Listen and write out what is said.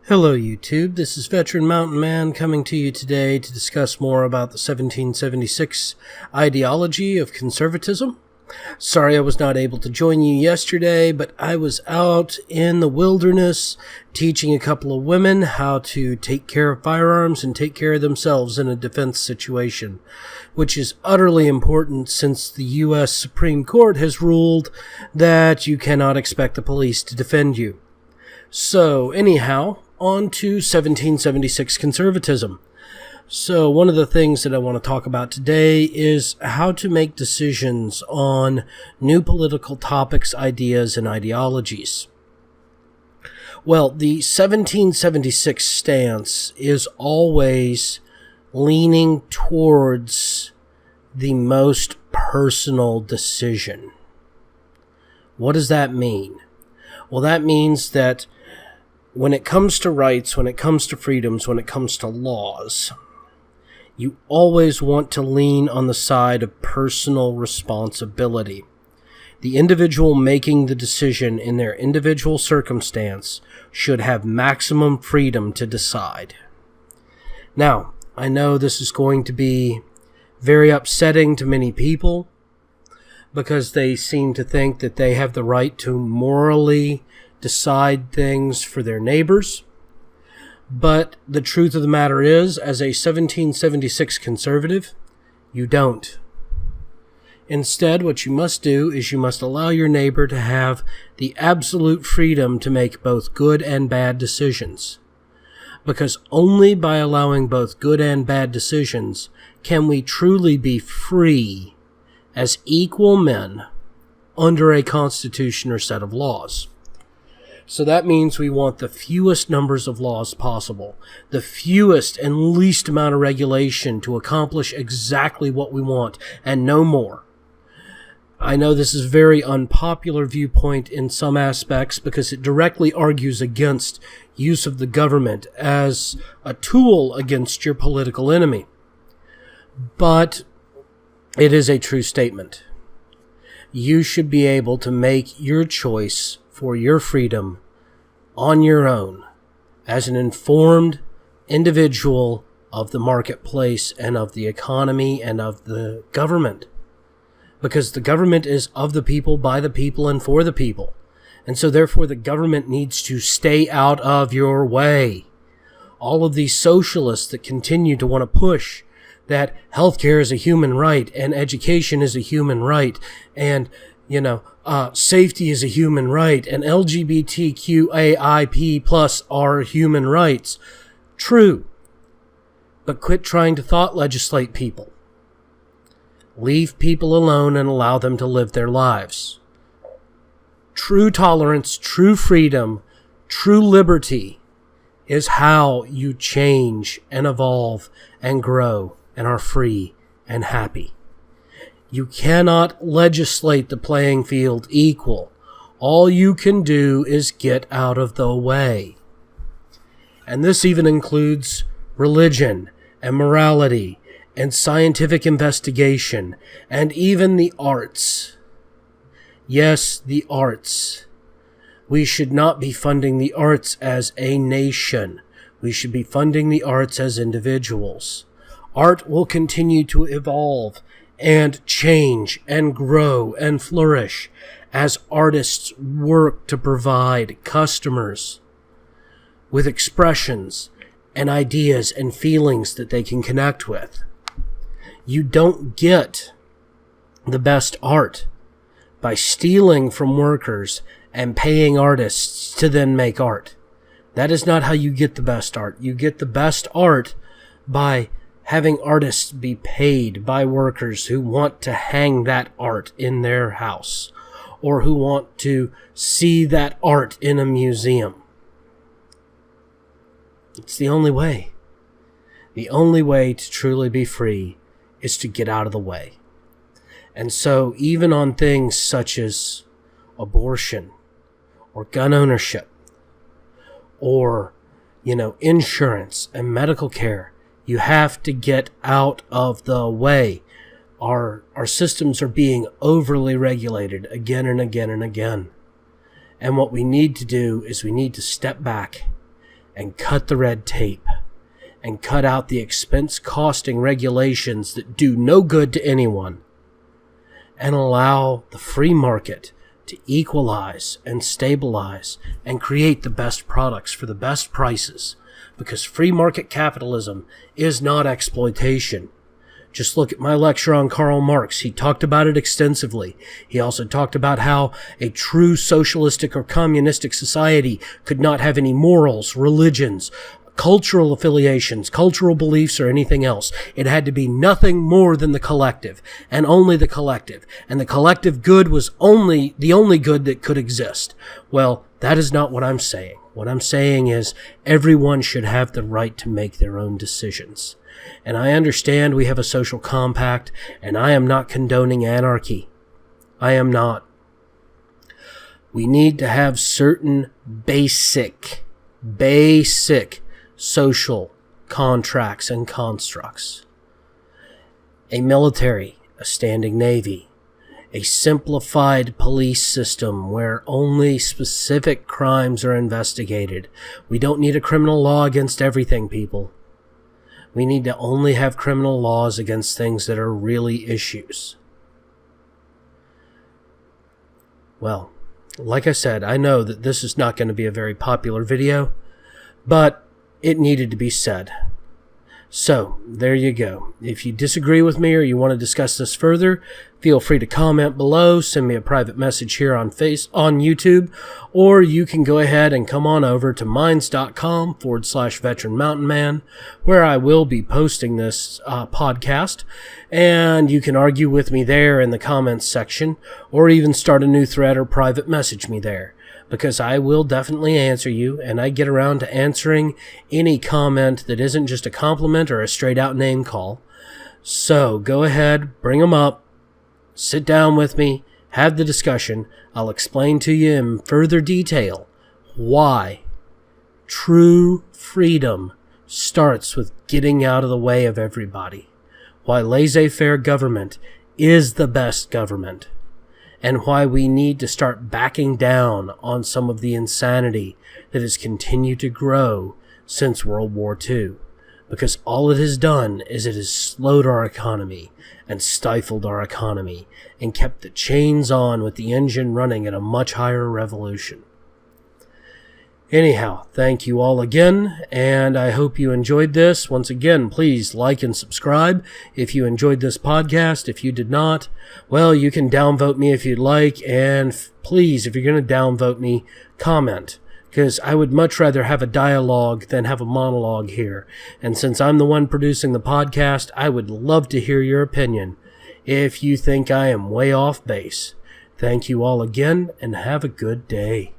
Hello YouTube, this is Veteran Mountain Man coming to you today to discuss more about the 1776 ideology of conservatism. Sorry I was not able to join you yesterday, but I was out in the wilderness teaching a couple of women how to take care of firearms and take care of themselves in a defense situation, which is utterly important since the U.S. Supreme Court has ruled that you cannot expect the police to defend you. So anyhow, on to 1776 conservatism. So one of the things that I want to talk about today is how to make decisions on new political topics, ideas, and ideologies. Well, the 1776 stance is always leaning towards the most personal decision. What does that mean? Well, that means that when it comes to rights, when it comes to freedoms, when it comes to laws, you always want to lean on the side of personal responsibility. The individual making the decision in their individual circumstance should have maximum freedom to decide. Now, I know this is going to be very upsetting to many people because they seem to think that they have the right to morally decide things for their neighbors. But the truth of the matter is, as a 1776 conservative, you don't. Instead, what you must do is you must allow your neighbor to have the absolute freedom to make both good and bad decisions. Because only by allowing both good and bad decisions can we truly be free as equal men under a constitution or set of laws. So that means we want the fewest numbers of laws possible, the fewest and least amount of regulation to accomplish exactly what we want, and no more. I know this is a very unpopular viewpoint in some aspects because it directly argues against use of the government as a tool against your political enemy. But it is a true statement. You should be able to make your choice for your freedom on your own as an informed individual of the marketplace and of the economy and of the government. Because the government is of the people, by the people, and for the people. And so therefore the government needs to stay out of your way. All of these socialists that continue to want to push that healthcare is a human right and education is a human right and safety is a human right, and LGBTQAIP plus are human rights. True. But quit trying to thought legislate people. Leave people alone and allow them to live their lives. True tolerance, true freedom, true liberty is how you change and evolve and grow and are free and happy. You cannot legislate the playing field equal. All you can do is get out of the way. And this even includes religion and morality and scientific investigation and even the arts. Yes, the arts. We should not be funding the arts as a nation. We should be funding the arts as individuals. Art will continue to evolve and change and grow and flourish as artists work to provide customers with expressions and ideas and feelings that they can connect with. You don't get the best art by stealing from workers and paying artists to then make art. That is not how you get the best art. You get the best art by having artists be paid by workers who want to hang that art in their house or who want to see that art in a museum. It's the only way. The only way to truly be free is to get out of the way. And so even on things such as abortion or gun ownership or, insurance and medical care, you have to get out of the way. Our systems are being overly regulated again and again and again. And what we need to do is we need to step back and cut the red tape and cut out the expense-costing regulations that do no good to anyone, and allow the free market to equalize and stabilize and create the best products for the best prices, because free market capitalism is not exploitation. Just look at my lecture on Karl Marx. He talked about it extensively. He also talked about how a true socialistic or communistic society could not have any morals, religions, cultural affiliations, cultural beliefs, or anything else. It had to be nothing more than the collective, and only the collective. And the collective good was the only good that could exist. Well, that is not what I'm saying. What I'm saying is everyone should have the right to make their own decisions. And I understand we have a social compact, and I am not condoning anarchy. I am not. We need to have certain basic social contracts and constructs. A military, a standing navy, a simplified police system where only specific crimes are investigated. We don't need a criminal law against everything, people. We need to only have criminal laws against things that are really issues. Well, like I said, I know that this is not going to be a very popular video, but it needed to be said. So, there you go. If you disagree with me or you want to discuss this further, feel free to comment below, send me a private message here on YouTube, or you can go ahead and come on over to minds.com/Veteran Mountain Man, where I will be posting this podcast, and you can argue with me there in the comments section, or even start a new thread or private message me there, because I will definitely answer you, and I get around to answering any comment that isn't just a compliment or a straight-out name call. So go ahead, bring them up, sit down with me, have the discussion. I'll explain to you in further detail why true freedom starts with getting out of the way of everybody, why laissez-faire government is the best government, and why we need to start backing down on some of the insanity that has continued to grow since World War II. Because all it has done is it has slowed our economy and stifled our economy and kept the chains on with the engine running at a much higher revolution. Anyhow, thank you all again, and I hope you enjoyed this. Once again, please like and subscribe if you enjoyed this podcast. If you did not, well, you can downvote me if you'd like, and please, if you're going to downvote me, comment, because I would much rather have a dialogue than have a monologue here. And since I'm the one producing the podcast, I would love to hear your opinion if you think I am way off base. Thank you all again, and have a good day.